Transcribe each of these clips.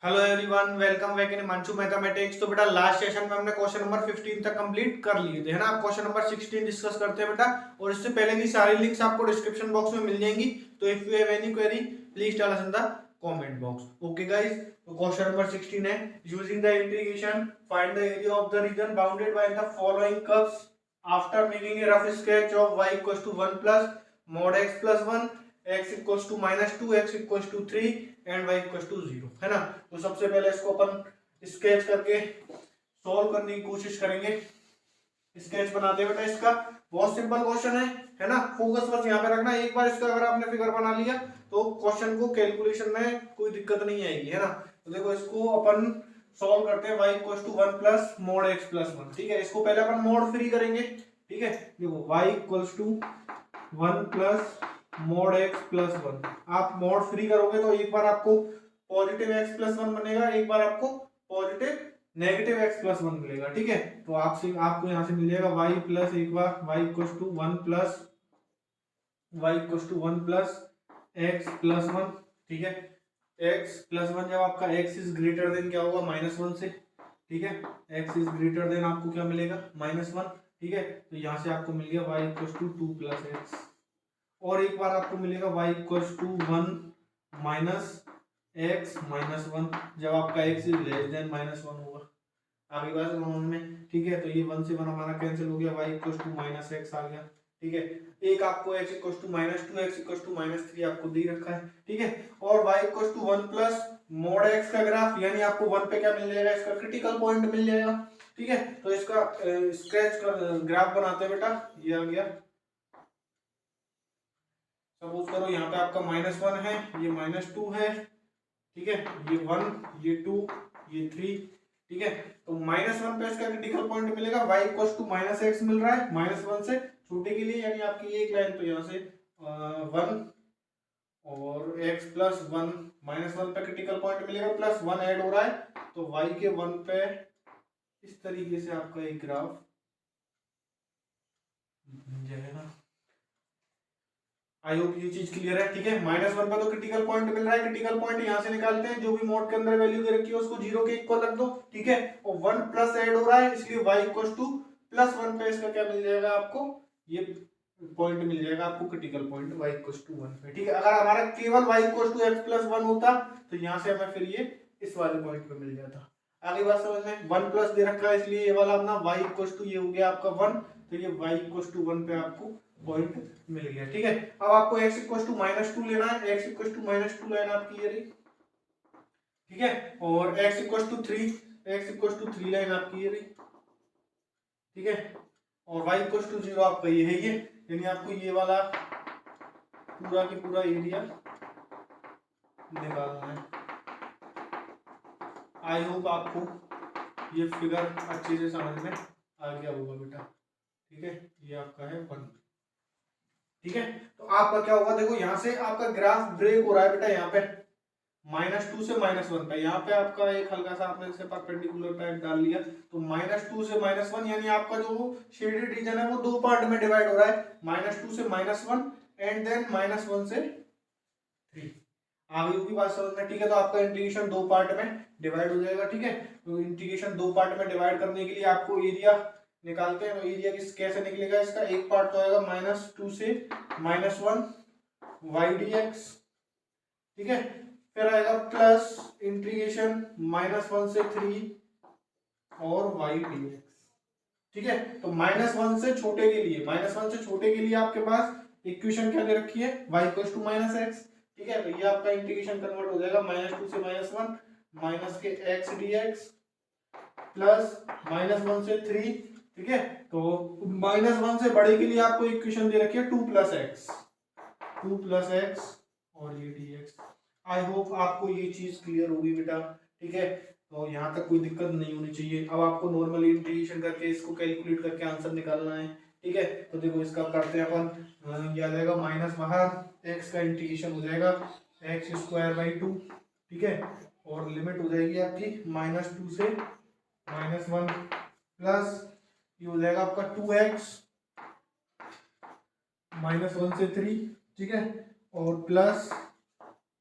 Hello everyone, welcome back in Himanshu mathematics. तो बेटा last session में हमने क्वेश्चन नंबर 15 तक कंप्लीट कर लिए थे, है ना। आप क्वेश्चन नंबर 16 डिस्कस करते हैं बेटा, और इससे पहले की सारी लिंक्स आपको डिस्क्रिप्शन बॉक्स में मिल जाएंगी। तो if you have any query please tell us in the comment box. Okay guys, तो क्वेश्चन नंबर 16 है, using the integration find the area of the region bounded by the following curves after making a rough sketch of y equals to 1 plus mod x plus 1, x equals to -2, x equals to 3 and y equals to 0, है ना। तो सबसे पहले इसको अपन sketch करके solve करने की कोशिश करेंगे। स्केच बनाते हैं बेटा इसका। बहुत सिंपल क्वेश्चन है ना। फोकस बस यहाँ पे रखना। एक बार इसका अगर आपने फिगर बना लिया तो क्वेश्चन को कैलकुलेशन में कोई दिक्कत नहीं आएगी, है ना। तो देखो इसको अपन सॉल्व करते हैं। y equals to 1 plus mod x plus 1, ठीक है। इसको पहले अपन मोड फ्री करेंगे, ठीक है। देखो y equals to 1 plus mod x plus 1। आप मोड फ्री करोगे तो एक बार आपको पॉजिटिव x प्लस 1 बनेगा, एक बार आपको पॉजिटिव नेगेटिव x प्लस 1 मिलेगा, ठीक है। तो आपको यहाँ से मिल जाएगा y प्लस, एक बार y equals to 1 plus x plus 1, ठीक है। x प्लस 1 जब आपका x इज ग्रेटर देन क्या होगा, -1 से, ठीक है। x इज ग्रेटर देन आपको क्या मिलेगा, -1, ठीक है। तो यहाँ से आपको मिल गया y equals to 2 plus x, और एक बार आपको मिलेगा y equals to 1 minus x minus 1, जब आपका x इज लेस देन -1 होगा। आगे बात समझ में, ठीक है। तो ये 1 से 1 हमारा कैंसिल हो गया, y इक्वल्स टू -x आ गया, ठीक है। एक आपको x equals to -2, x equals to -3 आपको दे रखा है, ठीक है। और y equals to 1 plus mod x का ग्राफ, यानी आपको 1 पे क्या मिल जाएगा, इसका क्रिटिकल पॉइंट मिल जाएगा, ठीक है। तो इसका स्केच का ग्राफ बनाते हैं बेटा। ये आ गया। सपोज करो यहाँ पे आपका -1 है, ये -2 है, ठीक है। ये 1, ये 2, ये 3, ठीक है। तो -1 पे इसका क्रिटिकल पॉइंट मिलेगा। y इक्वल्स टू -x मिल रहा है -1 से छोटे के लिए, यानी आपकी एक लाइन। तो यहाँ से 1 और x प्लस 1, -1 पे क्रिटिकल पॉइंट मिलेगा, प्लस 1 ऐड हो रहा है, तो y के 1 पे इस तरीके से आपका एक ग्राफ बन जाएगा। आई होप ये चीज क्लियर है, ठीक है। -1 पर तो क्रिटिकल पॉइंट मिल रहा है, क्रिटिकल पॉइंट यहां से निकालते हैं, जो भी मोड के अंदर वैल्यू दे रखी है उसको 0 के इक्वल रख दो, ठीक है। और 1 प्लस ऐड हो रहा है, इसलिए y इक्वल्स टू +1 पे इसका क्या मिल जाएगा आपको, ये पॉइंट मिल जाएगा आपको, critical point y equals to 1 पे, ठीक है। अगर हमारा केवल y equals to x plus 1 होता तो यहां से हमें फिर ये इस वाले पॉइंट पे मिल जाता। आगे बात समझ में, 1 प्लस दे रखा है, इसलिए ये वाला अपना y इक्वल्स टू, ये हो गया आपका 1, तो ये y इक्वल्स टू 1 पे आपको पॉइंट मिल गया, ठीक है। अब आपको x इक्वल्स टू -2 लेना है, x इक्वल्स टू -2 लाइन आपकी ये रही, ठीक है। और x equals to 3, x equals to 3 line आपकी ये रही, ठीक है। और y इक्वल्स टू 0 आपका ये है, ये यानी आपको ये वाला पूरा की पूरा एरिया निकालना है। आई होप आपको ये फिगर अच्छे से समझ में आ गया होगा बेटा, ठीक है। ये आपका है 1, ठीक है। तो आपका क्या होगा, देखो यहाँ से आपका ग्राफ ब्रेक हो रहा है बेटा, यहाँ पे -2 से -1 पे, यहाँ पे आपका एक हल्का सा आपने इसे परपेंडिकुलर टाइप डाल लिया, तो -2 से -1, यानी आपका जो शेडेड रीजन है वो दो पार्ट में डिवाइड हो रहा है, -2 से -1 एंड देन -1 से 3। आगे की बात समझ में, ठीक है। तो आपका इंटीग्रेशन दो पार्ट में डिवाइड हो जाएगा, ठीक है। तो इंटीग्रेशन दो पार्ट में डिवाइड करने के लिए आपको एरिया निकालते हैं। तो एरिया कैसे निकलेगा इसका, एक पार्ट तो आएगा -2 से -1 y dx, ठीक है। फिर आएगा प्लस इंटीग्रेशन -1 से 3 और y dx, ठीक है। तो -1 से छोटे के लिए, -1 से छोटे के लिए आपके पास इक्वेशन क्या दे रखी है, y इक्वल्स टू -x, ठीक है। तो ये आपका इंटीग्रेशन कन्वर्ट हो जाएगा -2 से -1 माइनस के x dx प्लस -1 से 3, ठीक है। तो -1 से बड़े के लिए आपको इक्वेशन दे रखी है 2 प्लस एक्स और ये dx। आई होप आपको ये चीज क्लियर होगी बेटा, ठीक है। तो यहाँ तक कोई दिक्कत नहीं होनी चाहिए। अब आपको नॉर्मली इंटीग्रेशन करके इसको कैलकुलेट करके आंसर निकालना है, ठीक है। तो देखो इसका करते हैं अपन, ये आ जाएगा माइनस बाहर, एक्स का इंटीग्रेशन हो जाएगा x²/2, ठीक है। और लिमिट हो जाएगी आपकी -2 से -1 प्लस ये हो जाएगा आपका 2x -1 से 3, ठीक है। और प्लस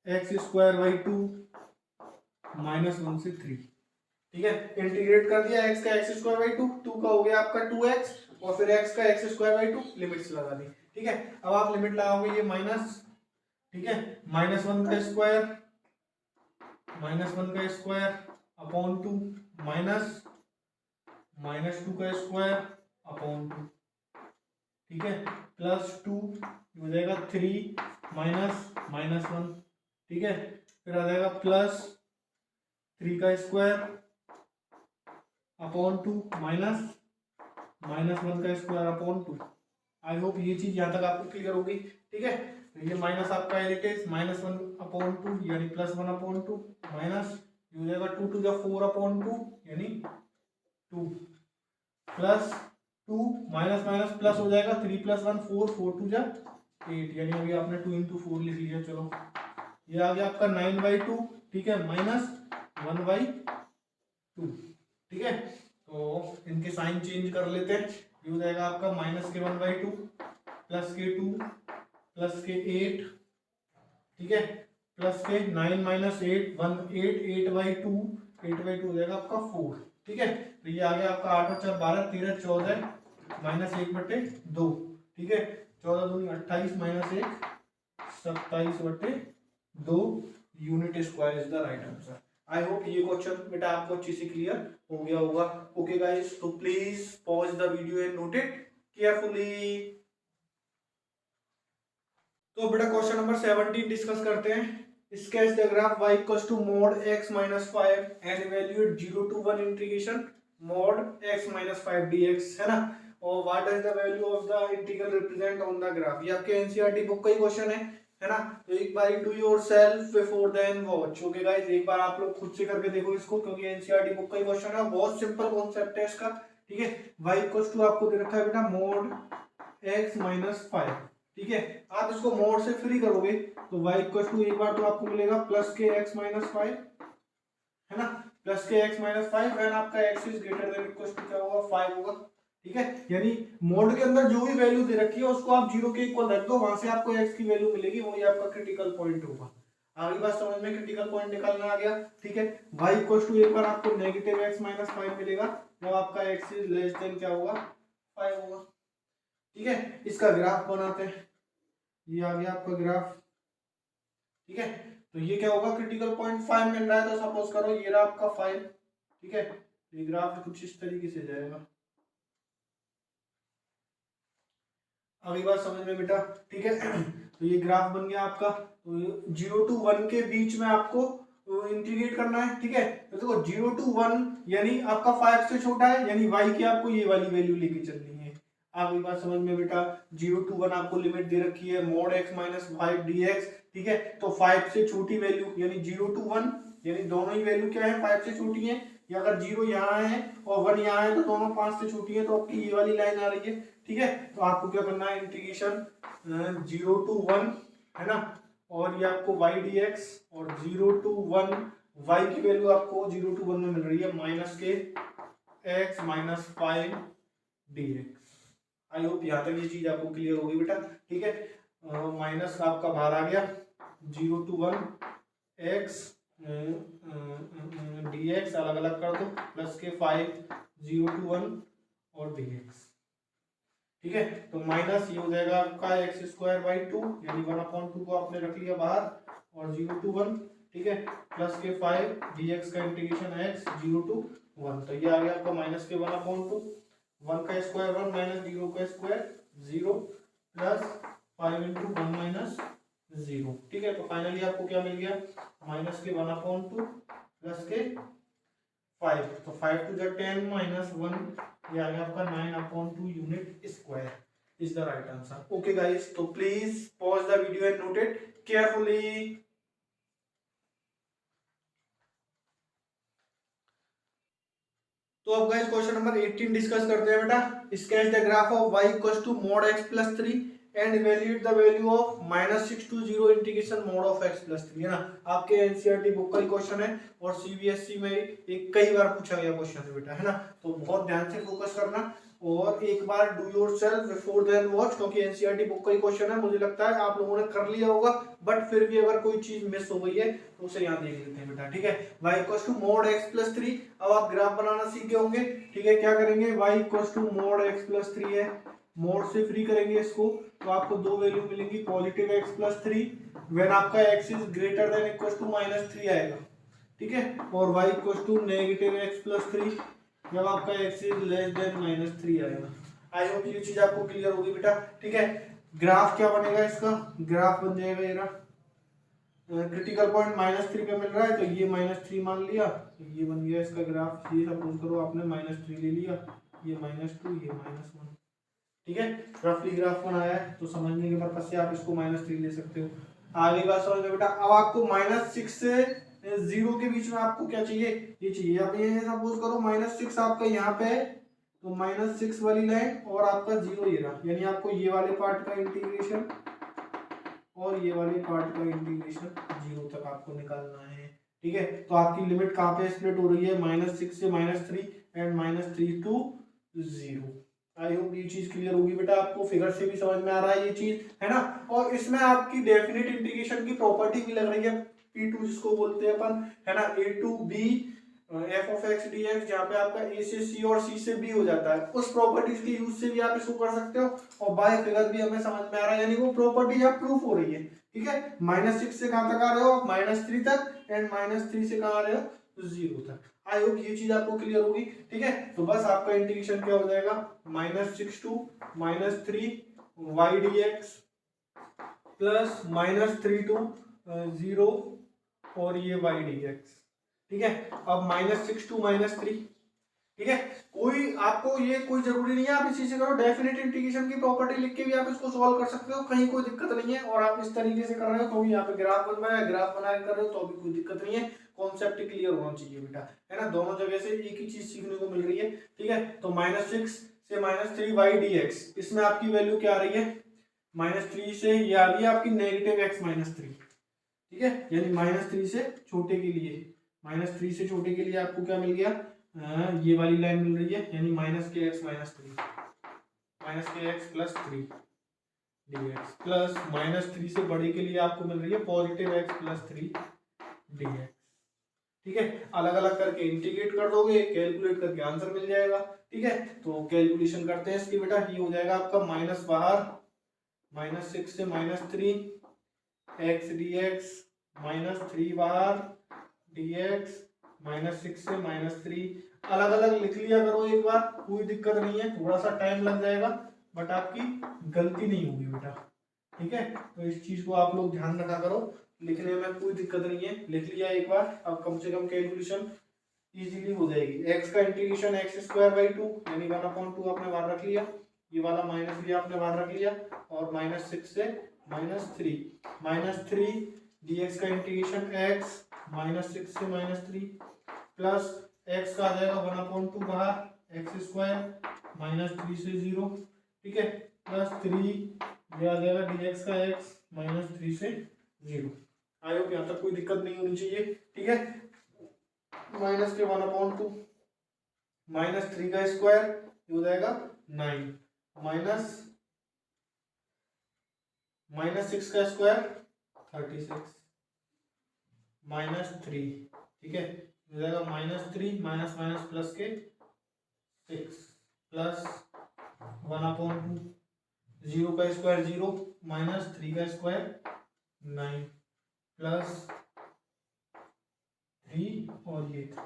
x²/2 -1 से 3, ठीक है। इंटीग्रेट कर दिया, x का x² 2 का हो गया आपका 2x, और फिर x का x² 2 लिमिट्स लगा दी, ठीक है। अब आप लिमिट लगाओगे ये माइनस, ठीक है, -1 का स्क्वायर अपॉन 2 माइनस -2 का स्क्वायर अपॉन 2, ठीक है, प्लस 2 हो जाएगा 3 -1, ठीक है, फिर आ जाएगा प्लस 3 का स्क्वायर अपॉन 2 माइनस -1 का स्क्वायर अपॉन 2। आई होप ये चीज यहाँ तक आपको क्लियर होगी, ठीक है। तो ये माइनस आपका एज इट इज -1/2 यानी +1/2 माइनस हो जाएगा 2 to the 4/2 यानी 2 प्लस 2 माइनस माइनस प्लस हो जाएगा 3 + 1 4 4 2 जा 8 यानी अभी आपने 2 × 4 लिख लिया। चलो ये आ गया आपका 9/2, ठीक है, -1/2, ठीक है। तो इनके साइन चेंज कर लेते हैं। ये हो जाएगा आपका -1/2 प्लस के 2 प्लस के 8, ठीक है, प्लस के 9 - 8 1 8 8/2 8/2 हो जाएगा आपका 4, ठीक है। तो ये आ गया आपका 8 और 4 12 13 14 -1/2, ठीक है, 14 दूनी 28 -1 27/2 unit square is the right answer. I hope ये क्वेश्चन बेटा आपको अच्छे से क्लियर हो गया होगा। ओके गाइस, तो please pause the video and note it carefully. तो बेटा क्वेश्चन नंबर 17 डिस्कस करते हैं। Sketch the graph y = mod x - 5 and evaluate 0 to 1 integration mod x - 5 dx, है ना। और what is the value of the integral represent on the graph. ये आपके NCERT book का ही क्वेश्चन है ना। तो एक बार do yourself before then watch. Okay guys, एक बार आप लोग खुद से करके देखो इसको, क्योंकि एनसीईआरटी बुक का ही क्वेश्चन है, बहुत सिंपल कॉन्सेप्ट है इसका, ठीक है। y = आपको दे रखा है बेटा mod x - 5, ठीक है। आप इसको मोड से फ्री करोगे तो y = एक बार तो आपको मिलेगा प्लस के x - 5, है ना, प्लस के x - 5 व्हेन आपका x is greater than equal to क्या होगा 5 होगा, ठीक है। यानी मोड के अंदर जो भी वैल्यू दे रखी है उसको आप 0 के इक्वल रख दो, वहां से आपको x की वैल्यू मिलेगी, वही आपका क्रिटिकल पॉइंट होगा। आगे बात समझ में, क्रिटिकल पॉइंट निकालना आ गया, ठीक है। y = एक बार आपको नेगेटिव x - 5 मिलेगा जब आपका x इज लेस देन क्या होगा 5 होगा, ठीक है। इसका ग्राफ बनाते हैं। ये आ गया आपका ग्राफ, ठीक है। तो ये क्या होगा, क्रिटिकल पॉइंट 5 मिल रहा है, तो सपोज करो ये रहा आपका 5, ठीक है। ये ग्राफ कुछ इस तरीके से जाएगा। अगली बात समझ में बेटा, ठीक है। तो ये ग्राफ बन गया आपका। तो 0 to 1 के बीच में आपको इंटीग्रेट करना है, ठीक है। तो देखो 0 to 1 यानी आपका 5 से छोटा है, यानी y की आपको ये वाली वैल्यू लेके चलनी है। आगे बात समझ में बेटा, 0 to 1 आपको लिमिट दे रखी है mod x - 5 dx, ठीक है। तो 5 से छोटी वैल्यू यानी 0 to 1 यानी दोनों ही वैल्यू क्या है 5 से छोटी है, या अगर 0 यहाँ है और 1 यहाँ है तो दोनों 5 से छोटी है, तो आपकी ये वाली लाइन आ रही है, ठीक है। तो आपको क्या करना है, इंटीग्रेशन 0 to 1, है ना, और ये आपको y dx, और 0 to 1 y की वैल्यू आपको 0 to 1 में मिल रही है माइनस के x - 5 dx। आई होप यहाँ तक ये चीज आपको क्लियर होगी बेटा, ठीक है। माइनस आपका बाहर आ गया 0 to 1 x dx अलग अलग कर दो, प्लस के 5 0 to 1 और dx, ठीक है। तो माइनस ये हो जाएगा आपका x² 2 यानी 1/2 को आपने रख लिया बाहर, और 0 to 1, ठीक है, प्लस के 5 dx का इंटीग्रेशन x 0 to 1। तो ये आ गया आपका माइनस के 1/2, 1 का स्क्वायर 1 माइनस 0 का स्क्वायर 0 प्लस 5 × 1 - 0, ठीक है। तो फाइनली आपको क्या मिल गया, माइनस के 1/2 प्लस के 5, तो 5 to the 10 - 1, ये आ गया आपका 9/2 unit square is the right answer. Okay guys, तो please pause the video and note it carefully. तो अब गाइस क्वेश्चन नंबर 18 डिस्कस करते हैं बेटा। Sketch the graph of y = mod x + 3 and evaluate the value of -6 to 0 integration mod of x+3 है ना। आपके NCERT book का ही क्वेश्चन है और सीबीएसई में एक कई बार पूछा गया क्वेश्चन है बेटा, है ना। तो बहुत ध्यान से फोकस करना और एक बार do yourself before then watch, क्योंकि एनसीईआरटी बुक का ही क्वेश्चन है। मुझे लगता है आप लोगों ने कर लिया होगा, बट फिर भी अगर कोई चीज मिस हो गई है तो उसे यहाँ देख लेते हैं बेटा, ठीक है। y equals to mod x+3, अब आप ग्राफ बनाना सीख गए होंगे, ठीक है। क्या करेंगे, y equals to mod x+3 है, मोड से फ्री करेंगे इसको तो आपको दो वैल्यू मिलेंगी, पॉजिटिव x+3 व्हेन आपका x is greater than equal to -3 आएगा, ठीक है, और y equal to negative x+3 जब आपका x इज लेस देन -3 आएगा। आई होप ये चीज आपको क्लियर होगी बेटा, ठीक है। ग्राफ क्या बनेगा इसका, ग्राफ बन जाएगा ये रहा, क्रिटिकल पॉइंट -3 पे मिल रहा है तो ये -3 मान लिया, ये बन गया इसका ग्राफ। ये सपोज करो आपने -3 ले लिया, ये -2 ये -1, ठीक है। रफली ग्राफ बनाया है तो समझने के पर्पज से आप इसको -3 ले सकते हो। आगे बात समझ में बेटा। अब आपको -6 से 0 के बीच में आपको क्या चाहिए, ये चाहिए। अब ये सपोज करो -6 आपका यहाँ पे है तो -6 वाली लाइन और आपका 0 ये रहा, यानी आपको ये वाले पार्ट का इंटीग्रेशन और ये वाले पार्ट का इंटीग्रेशन 0 तक आपको निकालना है, ठीक है। तो आपकी लिमिट कहाँ पे स्प्लिट हो रही है, -6 से -3 एंड -3 to 0। आई होप ये चीज क्लियर होगी बेटा, आपको फिगर से भी समझ में आ रहा है ये चीज, है ना। और इसमें आपकी डेफिनेट इंटीग्रेशन की प्रॉपर्टी भी लग रही है, P2 जिसको बोलते हैं अपन, है ना, A to B f of x dx, जहाँ पे आपका a से c और c से b हो जाता है, उस प्रॉपर्टीज के यूज से भी आप इसको कर सकते हो। और बाय फिगर भी हमें समझ में आ रहा है, यानी वो प्रॉपर्टी अब प्रूफ हो रही है, ठीक है। -6 से कहां तक आ रहे हो आप, -3 तक, एंड -3 से कहां आ रहे हो, 0 तक। आई होप ये चीज आपको क्लियर होगी, ठीक है। तो बस आपका इंटीग्रेशन क्या हो जाएगा, -6 to -3 y dx plus -3 to 0 और ये y dx, ठीक है। अब -6 to -3, ठीक है। कोई आपको ये कोई जरूरी नहीं है आप इसी से करो, डेफिनेट इंटीग्रेशन की प्रॉपर्टी लिख के भी आप इसको सॉल्व कर सकते हो, कहीं कोई दिक्कत नहीं है। और आप इस तरीके से कर रहे हो तो यहाँ पे ग्राफ बनवाया, ग्राफ बना के कर रहे हो तो भी कोई दिक्कत नहीं है। कॉन्सेप्ट क्लियर होना चाहिए बेटा, है ना। दोनों जगह से एक ही चीज सीखने को मिल रही है, ठीक है। तो -6 से -3 y dx, इसमें आपकी वैल्यू क्या आ रही है, -3 से ये आ रही है आपकी नेगेटिव x -3, ठीक है। यानी -3 से छोटे के लिए, -3 से छोटे के लिए आपको क्या मिल गया, ये वाली लाइन मिल रही है, यानी -kx -3 dx प्लस -3 से बड़े के लिए आपको मिल रही है पॉजिटिव x +3 dx, ठीक है। अलग अलग करके इंटीग्रेट कर दोगे, कैलकुलेट करके आंसर मिल जाएगा, ठीक है। तो कैलकुलेशन करते हैं इसकी बेटा। ये हो जाएगा आपका माइनस बाहर, -6 से -3 x dx, -3 बाहर dx, -6 से -3। अलग अलग लिख लिया करो एक बार, कोई दिक्कत नहीं है, थोड़ा सा टाइम लग जाएगा बट आपकी गलती नहीं होगी बेटा, ठीक है। तो इस चीज को आप लोग ध्यान रखा करो, लिखने में कोई दिक्कत नहीं है। लिख लिया एक बार, अब कम से कम कैलकुलेशन इजीली हो जाएगी। x का इंटीग्रेशन x²/2 यानी 1/2 आपने बाहर रख लिया, ये वाला माइनस भी आपने बाहर रख लिया, और -6 से -3 dx का इंटीग्रेशन x -6 से -3 प्लस x का आ जाएगा 1/2 बाहर, x² -3 से 0, ठीक है, प्लस 3 ये आ जाएगा dx का x -3 से 0। आई होप यहाँ तक कोई दिक्कत नहीं होनी चाहिए, ठीक है। माइनस के 1/2 -3 का स्क्वायर ये हो जाएगा 9, -6 का स्क्वायर 36 -3, ठीक है, हो जाएगा -3 माइनस प्लस के 6 प्लस 1/2, 0 का स्क्वायर 0, -3 का स्क्वायर 9 प्लस 3 और ये 3,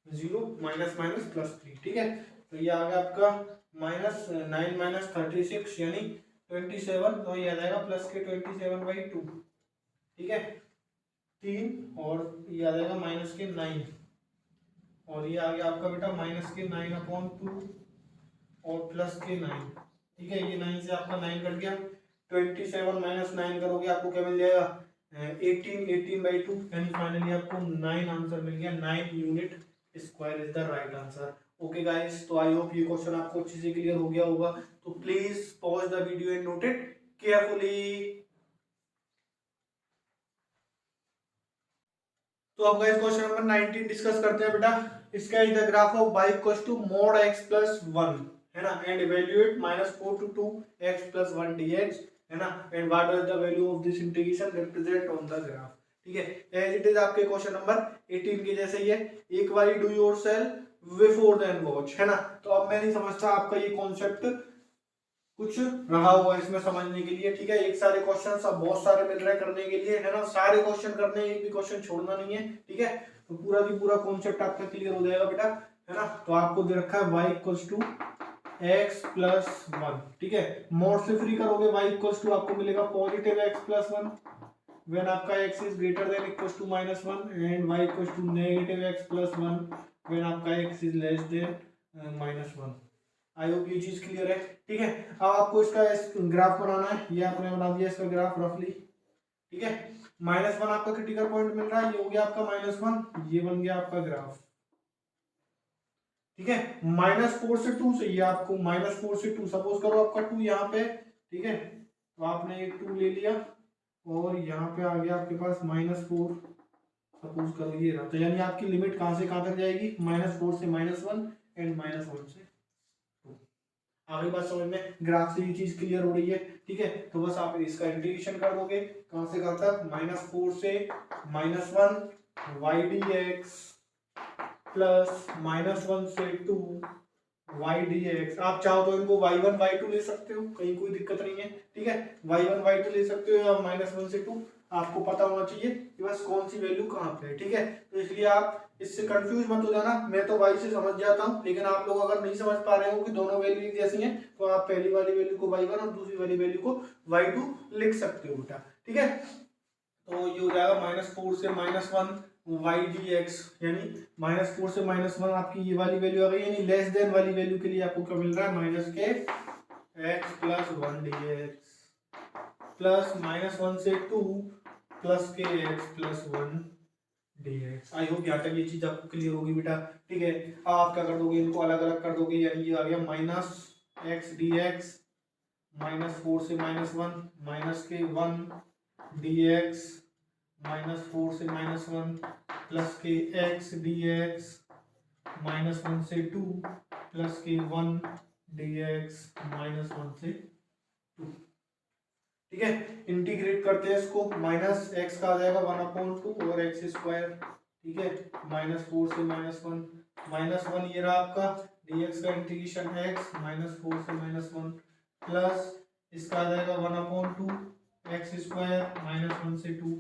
0 माइनस प्लस 3, ठीक है। तो ये आ गया आपका -9 36 यानी 27, तो ये आ जाएगा प्लस के 27/2, ठीक है, 3 और ये आ जाएगा माइनस के 9, और ये आ गया आपका बेटा -के 9/2 और प्लस के 9, ठीक है। ये 9 से आपका 9 कट गया, 27 - 9 करोगे आपको क्या मिल जाएगा, 18/2, यानी फाइनली आपको 9 आंसर मिल गया। 9 unit square is the right answer. Okay guys, तो आई होप ये क्वेश्चन आपको अच्छे से क्लियर हो गया होगा। तो please pause the video and note it carefully. तो अब गाइस क्वेश्चन नंबर 19 डिस्कस करते हैं बेटा। इसका is the graph of y equals to mod x plus 1 है ना, and evaluate -4 to 2x plus 1 dx है ना, एंड what is the value of this integration represent on the graph. ठीक है, एज इट इज आपके क्वेश्चन नंबर 18 के जैसे ही है। एक बारी do yourself before then watch है ना। तो अब मैं नहीं समझता आपका ये कॉन्सेप्ट कुछ रहा हुआ इसमें समझने के लिए। ठीक है, एक सारे क्वेश्चन सब बहुत सारे मिल रहे हैं करने के लिए है ना, सारे क्वेश्चन करने, एक भी क्वेश्चन छोड़ना नहीं है। ठीक है, तो पूरा की पूरा कॉन्सेप्ट आपका क्लियर हो जाएगा बेटा है ना। तो आपको दे रखा है y equals to x plus 1। ठीक है, मोड से फ्री करोगे y इक्वल्स टू आपको मिलेगा पॉजिटिव x प्लस 1 व्हेन आपका x is greater than equals to -1 and y equals to negative x plus 1 when आपका x is less than -1। I hope ये चीज क्लियर है। ठीक है, अब आपको इसका ग्राफ बनाना है। ये आपने बना दिया इसका ग्राफ रफली। ठीक है, -1 आपका क्रिटिकल पॉइंट मिल रहा है, ये हो गया आपका -1, ये बन गया आपका ग्राफ। ठीक है, -4 से 2 से ये आपको -4 से 2, सपोज करो आपका 2 यहाँ पे। ठीक है, तो आपने एक 2 ले लिया और यहाँ पे आ गया आपके पास -4, सपोज करो ये रहा। तो यानी आपकी लिमिट कहाँ से कहाँ तक जाएगी, -4 से -1 एंड -1 से 2। आगे बात समझ में, ग्राफ से ये चीज क्लियर हो रही है। ठीक है, तो बस आप इसका इंटीग्रेशन कर दोगे कहां से कहां तक, -4 से -1 y dx प्लस -1 से 2 y dx। आप चाहो तो इनको y1 y2 ले सकते हो, कहीं कोई दिक्कत नहीं है। ठीक है, y1 y2 ले सकते हो या -1 से 2, आपको पता होना चाहिए कि बस कौन सी वैल्यू कहाँ पे है। ठीक है, तो इसलिए आप इससे कंफ्यूज मत हो जाना। मैं तो y से समझ जाता हूँ, लेकिन आप लोग अगर नहीं समझ पा रहे हो कि दोनों वैल्यू जैसी हैं, तो आप पहली वाली वैल्यू को y1 और दूसरी वाली वैल्यू को y2 लिख सकते हो बेटा। ठीक है, तो ये हो जाएगा -4 से -1 y dx, यानी -4 से -1 आपकी ये वाली वैल्यू आ गई, यानी लेस देन वाली वैल्यू के लिए आपको क्या मिल रहा है, -x प्लस 1 dx प्लस -1 से 2 प्लस के x plus 1 dx। I hope यहाँ तक ये चीज आपको क्लियर होगी बेटा। ठीक है, अब आप क्या कर दोगे, इनको अलग अलग कर दोगे, यानी ये आ गया -x dx -4 से -1 माइनस के 1 dx -4 से -1 प्लस के x dx -1 से 2 प्लस के 1 dx -1 से 2। ठीक है, इंटीग्रेट करते हैं इसको, -x का आ जाएगा 1/2 और x स्क्वायर। ठीक है, -4 से -1 ये रहा आपका dx का इंटीग्रेशन x -4 से -1 प्लस इसका आ जाएगा 1/2 x स्क्वायर -1 से 2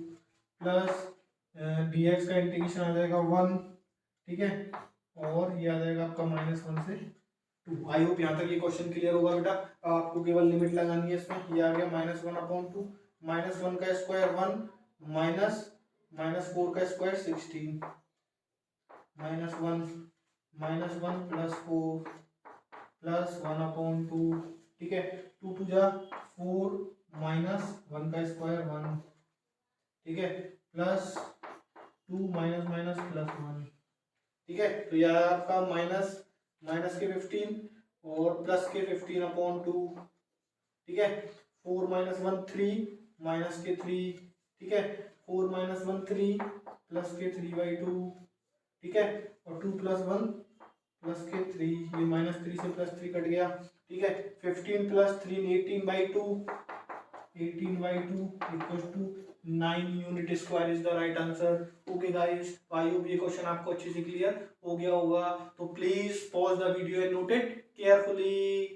प्लस dx का इंटीग्रेशन आ जाएगा 1। ठीक है, और ये आ जाएगा आपका -1 से 2। आई होप यहाँ तक ये क्वेश्चन क्लियर होगा बेटा। आपको केवल लिमिट लगानी है इसमें। ये आ गया -1/2, -1 का स्क्वायर 1 माइनस -4 का स्क्वायर 16 -1 प्लस 4 प्लस 1/2। ठीक है, 2 2 जा 4 -1 का स्क्वायर 1। ठीक है, प्लस 2 माइनस प्लस 1। ठीक है, तो यह आपका माइनस के 15 और प्लस के 15/2। ठीक है, 4 - 1 3 माइनस के 3। ठीक है, 4 - 1 3 प्लस के 3/2। ठीक है, और 2 + 1 प्लस के 3, ये -3 से +3 कट गया। ठीक है, 15 + 3 18/2 18/2 = 9 unit square is the right answer. Okay guys, I hope ये क्वेश्चन आपको अच्छे से क्लियर हो गया होगा। तो please pause the video and note it carefully.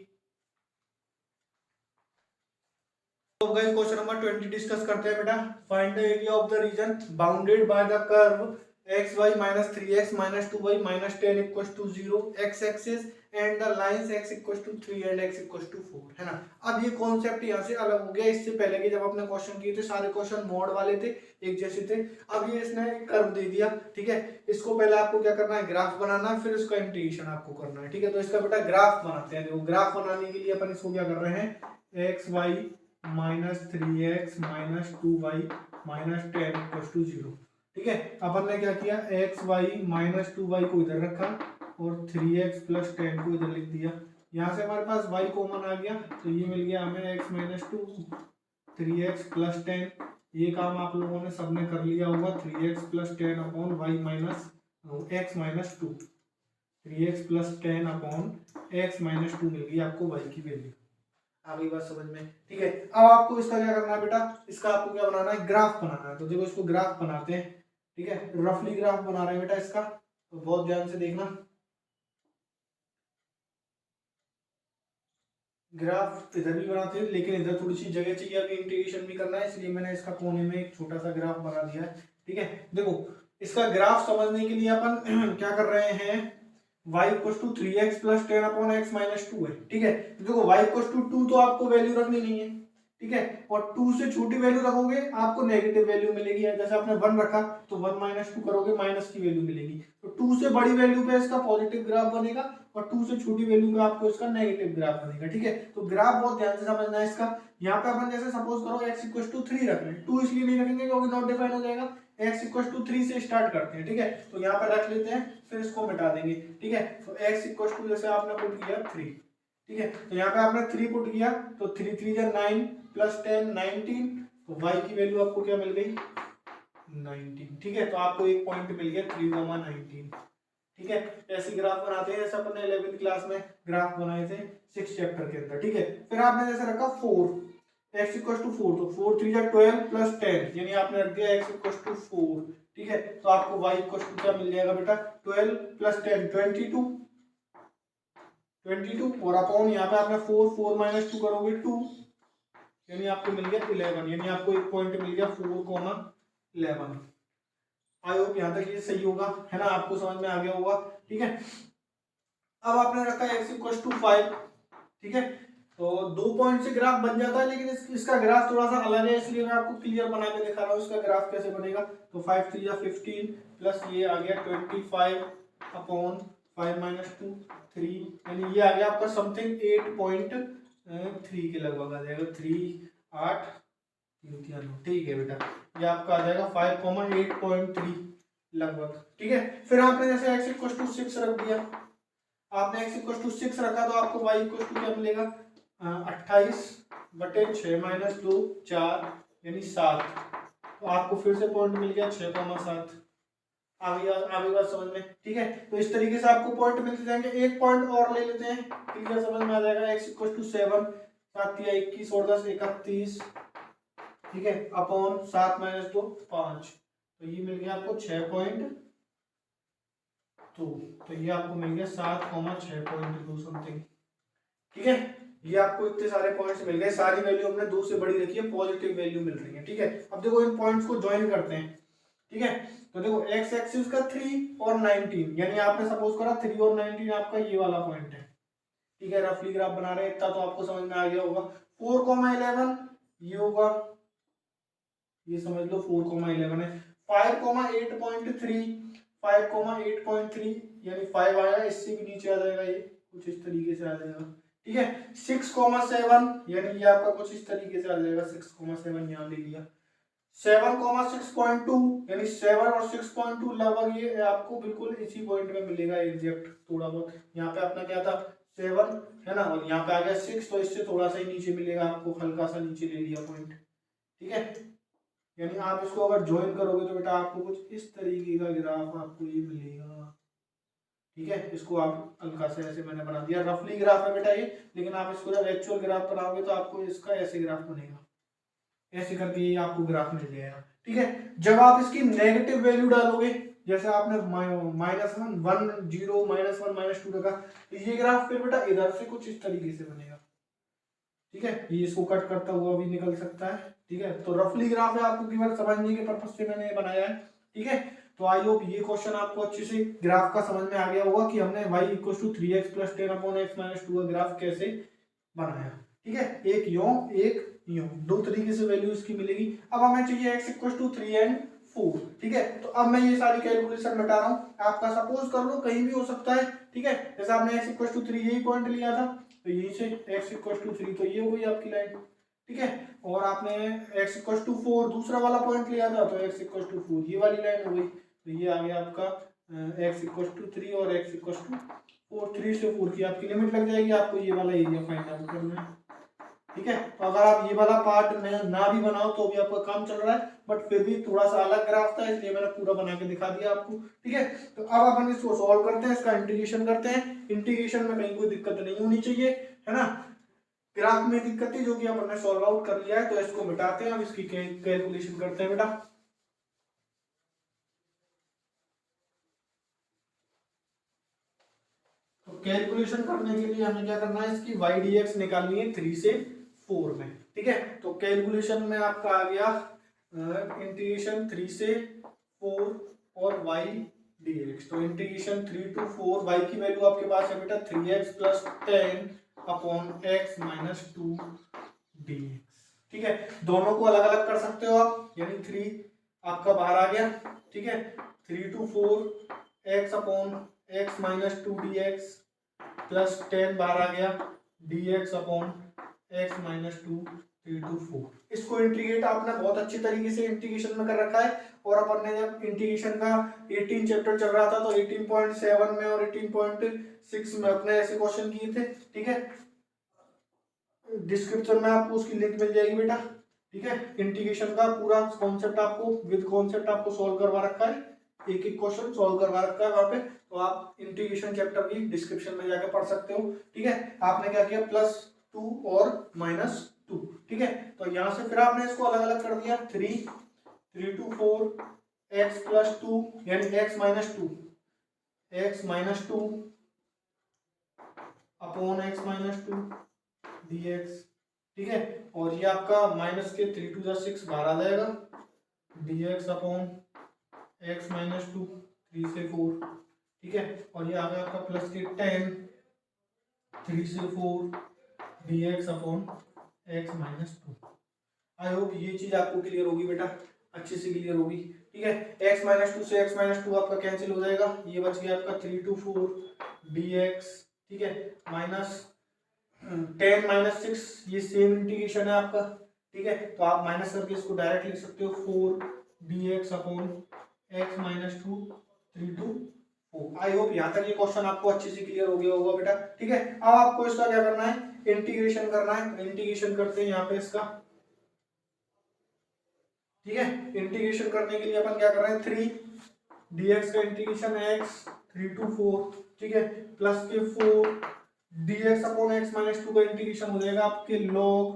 तो गाइस क्वेश्चन नंबर 20 डिस्कस करते हैं बेटा। Find the area of the region bounded by the curve xy - 3x - 2y - 10 = 0 x axis and the lines x = 3 and x = 4 है ना। अब ये concept यहाँ से अलग हो गया। इससे पहले के जब आपने क्वेश्चन किए थे सारे क्वेश्चन मोड वाले थे, एक जैसे थे। अब ये इसने कर्व दे दिया। ठीक है, इसको पहले आपको क्या करना है, ग्राफ बनाना है, फिर इसका इंटीग्रेशन आपको करना है। ठीक है, तो इसका बेटा ग्राफ बनाते हैं। देखो ग्राफ बनाने के लिए अपन इसको क्या कर रहे हैं, xy - 3x - 2y - 10 = 0। ठीक है, अपन ने क्या किया, xy - 2y को इधर रखा और 3x प्लस 10 को इधर लिख दिया। यहाँ से हमारे पास y कॉमन आ गया तो ये मिल गया हमें x माइनस 2, 3x प्लस 10। ये काम आप लोगों ने सबने कर लिया होगा, 3x plus 10 upon y minus x minus 2, 3x plus 10 upon x minus 2 मिल गई आपको y की वैल्यू। आ गई बात समझ में? ठीक है, अब आपको इसका क्या करना है बेटा, इसका आपको क्या बनाना है, ग्राफ बनाना है। तो देखो इसको ग्राफ बनाते हैं। ठीक है, रफली ग्राफ बना रहे हैं बेटा इसका, तो बहुत ध्यान से देखना। ग्राफ इधर भी बनाते हैं लेकिन इधर थोड़ी सी जगह चाहिए, अभी इंटीग्रेशन भी करना है, इसलिए मैंने इसका कोने में एक छोटा सा ग्राफ बना दिया है। ठीक है, देखो इसका ग्राफ समझने के लिए अपन क्या कर रहे हैं, y equals to 3x plus 10 upon x minus 2 है। ठीक है, देखो y इक्वल्स टू 2 तो आपको वैल्यू रखनी नहीं है। ठीक है, और 2 से छोटी वैल्यू रखोगे आपको नेगेटिव वैल्यू मिलेगी। जैसे आपने 1 रखा तो 1 माइनस 2 करोगे माइनस की वैल्यू मिलेगी। तो 2 से बड़ी वैल्यू पे इसका पॉजिटिव ग्राफ बनेगा और 2 से छोटी वैल्यू पे आपको इसका नेगेटिव ग्राफ बनेगा। ठीक है, तो ग्राफ बहुत ध्यान से समझना है इसका। यहाँ पे अपन जैसे सपोज करो x इक्वल्स टू 3 रख रहे हैं, 2 इसलिए नहीं रखेंगे क्योंकि नॉट डिफाइन हो जाएगा। x इक्वल्स टू 3 से स्टार्ट करते हैं। ठीक है, तो यहाँ पे रख लेते हैं, फिर इसको मिटा देंगे। ठीक है, तो x इक्वल्स टू जैसे आपने पुट किया 3। ठीक है, तो यहाँ पे आपने 3 पुट किया तो 3 3 जा 9 प्लस 10 19, तो y की वैल्यू आपको क्या मिल गई, 19। ठीक है, तो आपको एक पॉइंट मिल गया 3,19। ठीक है, ऐसी ग्राफ बनाते हैं जैसे अपने 11th क्लास में ग्राफ बनाए थे 6 चैप्टर के अंदर। ठीक है, फिर आपने जैसे रखा 4, x इक्वल टू 4, तो 4 3 जा 12 प्लस 10, यानी आपने रख दिया x इक्वल टू 4। ठीक है, तो आपको y इक्वल टू क्या मिल जाएगा बेटा, 12 प्लस 10 22 और अपॉन यहाँ पे आपने 4 माइनस 2 करोगे 2, यानी आपको मिल गया 11, यानी आपको एक पॉइंट मिल गया 4,11। आई होप यहाँ तक ये सही होगा, है ना, आपको समझ में आ गया होगा। ठीक है, अब आपने रखा है x इक्वल टू 5। ठीक है, तो 2 पॉइंट से ग्राफ बन जाता है, लेकिन इसका ग्राफ थोड़ा सा अलग है, इसलिए मैं आपको क्लियर बना के दिखा रहा हूँ इसका ग्राफ कैसे बनेगा। तो 5 3 जा 15 प्लस ये आ गया 25 अपॉन 5 माइनस 2 3, यानी ये आ गया आपका समथिंग 8.3 के लगभग आ जाएगा, 3 8 3 3। ठीक है बेटा, ये आपका आ जाएगा 5,8.3 लगभग। ठीक है, फिर आपने जैसे x इक्वल टू 6 रख दिया, आपने x इक्वल टू 6 रखा तो आपको y इक्वल टू क्या मिलेगा, 28/6 माइनस 2 4, यानी 7। तो आपको फिर से पॉइंट मिल गया 6,7। आगे बात समझ में? ठीक है, तो इस तरीके से आपको पॉइंट मिलते जाएंगे। एक पॉइंट और ले लेते हैं, क्लियर समझ में आ जाएगा। x इक्वल टू 7, 7 या 21 और 10 31। ठीक है, अपॉन 7 माइनस 2 5, तो ये मिल गया आपको 6.2, तो ये आपको मिल गया 7,6.2 समथिंग। ठीक है, ये आपको इतने सारे पॉइंट्स मिल गए, सारी वैल्यू हमने 2 से बड़ी रखी है, पॉजिटिव वैल्यू मिल रही है। ठीक है, अब देखो इन पॉइंट्स को ज्वाइन करते हैं। ठीक है, तो देखो x एक्सिस का 3 और 19, यानी आपने सपोज करा 3 और 19 आपका ये वाला पॉइंट है। ठीक है, रफली ग्राफ बना रहे हैं, इतना तो आपको समझ में आ गया होगा। 4,11 ये होगा, ये समझ लो 4,11 है। 5,8.3, 5,8.3 यानी 5 आया, इससे भी नीचे आ जाएगा, ये कुछ इस तरीके से आ जाएगा। ठीक है, 6,7 यानी ये आपका कुछ इस तरीके से आ जाएगा, 6,7 यहाँ ले लिया। 7,6.2 यानी 7 और 6.2 लगभग ये आपको बिल्कुल इसी पॉइंट में मिलेगा एग्जैक्ट, थोड़ा बहुत। यहाँ पे अपना क्या था 7 है ना, और यहाँ पे आ गया 6, तो इससे थोड़ा सा ही नीचे मिलेगा आपको, हल्का सा नीचे ले लिया पॉइंट। ठीक है, यानी आप इसको अगर ज्वाइन करोगे तो बेटा आपको कुछ इस तरीके का ग्राफ आपको ये मिलेगा। ठीक है, इसको आप हल्का से ऐसे मैंने बना दिया, रफली ग्राफ है बेटा ये, लेकिन आप इसको जब एक्चुअल ग्राफ बनाओगे तो आपको इसका ऐसे ग्राफ बनेगा, ऐसे करके ये आपको ग्राफ मिल जाएगा। ठीक है, जब आप इसकी नेगेटिव वैल्यू डालोगे, जैसे आपने -1 1 0 -1 -2 रखा, तो ये ग्राफ फिर बेटा इधर से कुछ इस तरीके से बनेगा। ठीक है, ये इसको कट करता हुआ भी निकल सकता है। ठीक है, तो रफली ग्राफ है, आपको केवल समझने के पर्पज से मैंने बनाया है। ठीक है, तो आई होप ये क्वेश्चन आपको अच्छे से ग्राफ का समझ में आ गया होगा कि हमने y equal to 3x plus 10 upon x minus 2 का ग्राफ कैसे बनाया। ठीक है, एक यों एक यों, दो तरीके से वैल्यू इसकी मिलेगी। अब हमें चाहिए x इक्वल टू 3 and 4। ठीक है, तो अब मैं ये सारी कैलकुलेशन मिटा रहा हूँ, आपका सपोज कर लो कहीं भी हो सकता है। ठीक है, जैसे आपने x इक्वल टू 3 यही पॉइंट लिया था, तो यहीं से x इक्वल टू 3, तो ये हो गई आपकी लाइन। ठीक है, और आपने x इक्वल टू 4 दूसरा वाला पॉइंट लिया था, तो x इक्वल टू 4 ये वाली लाइन हो गई, तो ये आ गया आपका एक्स इक्वल टू 3 और एक्स इक्वल टू 4, 3 से 4 की आपकी लिमिट लग जाएगी। आपको ये वाला एरिया फाइंड आउट करना है, ठीक है। तो अगर आप ये वाला पार्ट ना भी बनाओ तो भी आपका काम चल रहा है, बट फिर भी थोड़ा सा अलग ग्राफ था इसलिए मैंने पूरा बना के दिखा दिया आपको, ठीक है। तो अब अपन इसको सॉल्व करते हैं, इसका इंटीग्रेशन करते हैं। इंटीग्रेशन में कहीं कोई दिक्कत नहीं होनी चाहिए, है ना। ग्राफ में दिक्कत थी जो कि अपन ने सॉल्व आउट कर लिया है, तो इसको मिटाते हैं, अब इसकी कैलकुलेशन करते हैं बेटा। तो कैलकुलेशन करने के लिए हमें क्या करना है, इसकी वाई डी एक्स निकालनी है 3 से 4 में, ठीक है। तो कैलकुलेशन में आपका आ गया इंटीग्रेशन 3 से 4 और वाई डी एक्स। तो इंटीग्रेशन 3 to 4, वाई की वैल्यू आपके पास है बेटा 3x plus 10 upon x minus 2 dx, ठीक है। दोनों को अलग अलग कर सकते हो आप, यानी 3 आपका बाहर आ गया, ठीक है। 3 to 4 x upon x minus 2 dx plus 10 बाहर आ गया dx upon x minus 2, 3 to 4। इसको इंटीग्रेट आपने बहुत अच्छी तरीके से इंटीग्रेशन में कर रखा है। और अपन ने जब इंटीग्रेशन का 18 चैप्टर चल रहा था तो 18.7 में और 18.6 में अपने ऐसे क्वेश्चन किए थे, ठीक है। डिस्क्रिप्शन में आपको उसकी लिंक मिल जाएगी बेटा, ठीक है। इंटीग्रेशन का पूरा कॉन्सेप्ट आपको विद कॉन्सेप्ट आपको सॉल्व करवा रखा है, एक एक क्वेश्चन सॉल्व करवा रखा है वहां पे। तो आप इंटीग्रेशन चैप्टर भी डिस्क्रिप्शन में जाकर पढ़ सकते हो, ठीक है। आपने क्या किया, +2 और -2, ठीक है। तो यहां से फिर आपने इसको अलग अलग कर दिया, 3 to 4 x प्लस 2 यानी x minus 2 upon x minus 2 dx, ठीक है। और ये आपका माइनस के 3 to 6 बाहर आ जाएगा, dx अपॉन x माइनस 2 3 से 4, ठीक है। और ये आ गया आपका प्लस के 10 3 से 4 dx अपॉन x माइनस 2। आई होप ये चीज आपको क्लियर होगी बेटा, अच्छे से क्लियर होगी, ठीक है। x माइनस 2 से x माइनस 2 आपका कैंसिल हो जाएगा, ये बच गया आपका 3 to 4 dx, ठीक है। माइनस 10 माइनस 6, ये सेम इंटीग्रेशन है आपका, ठीक है। तो आप माइनस करके इसको डायरेक्ट लिख सकते हो 4 dx upon x minus 2 3 to 4। I hope यहाँ तक ये क्वेश्चन आपको अच्छे से क्लियर हो गया होगा बेटा, ठीक है। अब आपको इसका क्या करना है, इंटीग्रेशन करना है। इंटीग्रेशन करते हैं यहाँ पे इसका, ठीक है। इंटीग्रेशन करने के लिए अपन क्या कर रहे हैं, 3 dx का इंटीग्रेशन x 3 to 4, ठीक है, प्लस के 4 dx अपॉन x माइनस 2 का इंटीग्रेशन हो जाएगा आपके log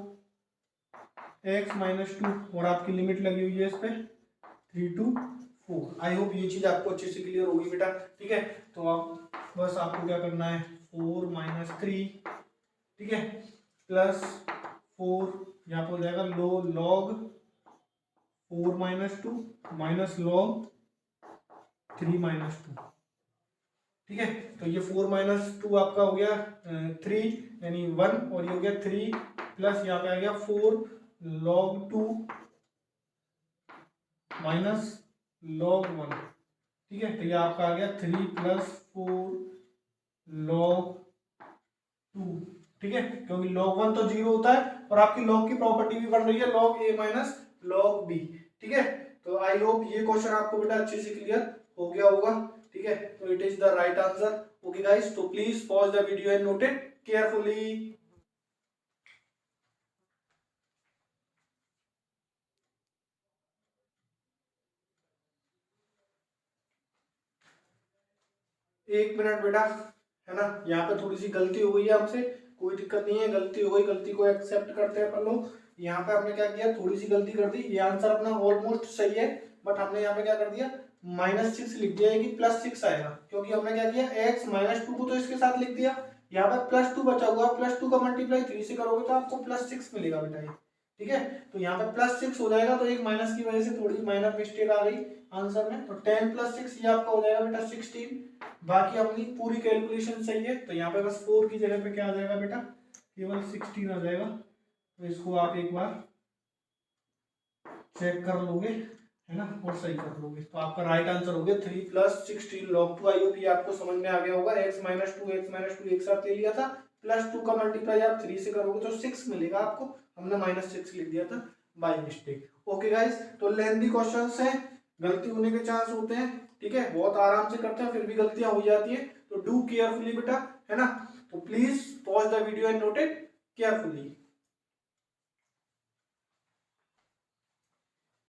x माइनस 2 और आपकी लिमिट लगी हुई है इस पे 3 to 4। आई होप ये चीज आपको अच्छे से क्लियर होगी बेटा, ठीक है। तो आप बस आपको क्या करना है, 4 माइनस 3, ठीक है, प्लस 4 यहाँ पर हो जाएगा log 4 minus 2 minus log 3 minus 2, ठीक है। तो ये 4 माइनस 2 आपका हो गया 3 यानी 1, और ये हो गया 3 प्लस यहाँ पे आ गया 4 log 2 माइनस log 1, ठीक है। तो ये आपका आ गया 3 प्लस 4 log 2, ठीक है, क्योंकि log 1 तो 0 होता है और आपकी log की प्रॉपर्टी भी बन रही है log a minus log b, ठीक है। तो आई होप ये क्वेश्चन आपको बेटा अच्छे से क्लियर हो गया होगा, ठीक है। तो it is the right answer, okay guys. तो please pause the video and note it carefully. एक मिनट बेटा, है ना, यहाँ पे थोड़ी सी गलती हो गई है हमसे, कोई दिक्कत नहीं है, गलती हो गई, गलती को एक्सेप्ट करते हैं अपन लोग। यहाँ पे हमने क्या किया, थोड़ी सी गलती कर दी। ये आंसर अपना ऑलमोस्ट सही है, बट हमने यहाँ पे क्या कर दिया, -6 लिख दिया है कि +6 आएगा, क्योंकि हमने क्या किया, x माइनस 2 को तो इसके साथ लिख दिया, यहाँ पे +2 बचा हुआ है, +2 का मल्टीप्लाई 3 से करोगे तो आपको +6 मिलेगा बेटा ये, ठीक है। तो यहाँ पे +6 हो जाएगा, तो एक माइनस की वजह से थोड़ी माइनर मिस्टेक आ गई आंसर में। तो 10 + 6 ये आपका हो जाएगा बेटा 16। बाकी अपनी पूरी कैलकुलेशन सही है, तो यहाँ पे बस 4 की जगह पे क्या आ जाएगा बेटा, केवल 16 आ जाएगा। तो इसको आप एक बार चेक कर लोगे, है ना, और सही कर लोगे, तो आपका राइट आंसर हो गया 3 + 16 log 2। आई होप ये आपको समझ में आ गया होगा। x माइनस 2 एक साथ ले लिया था, +2 का मल्टीप्लाई आप 3 से करोगे तो 6 मिलेगा आपको, हमने -6 लिख दिया था बाय मिस्टेक। ओके गाइस, तो लेंथी क्वेश्चंस हैं, गलती होने के चांस होते हैं, ठीक है, बहुत आराम से करते हैं, फिर भी गलतियां हो जाती है, तो डू केयरफुली बेटा, है ना। तो please pause the video and note it carefully.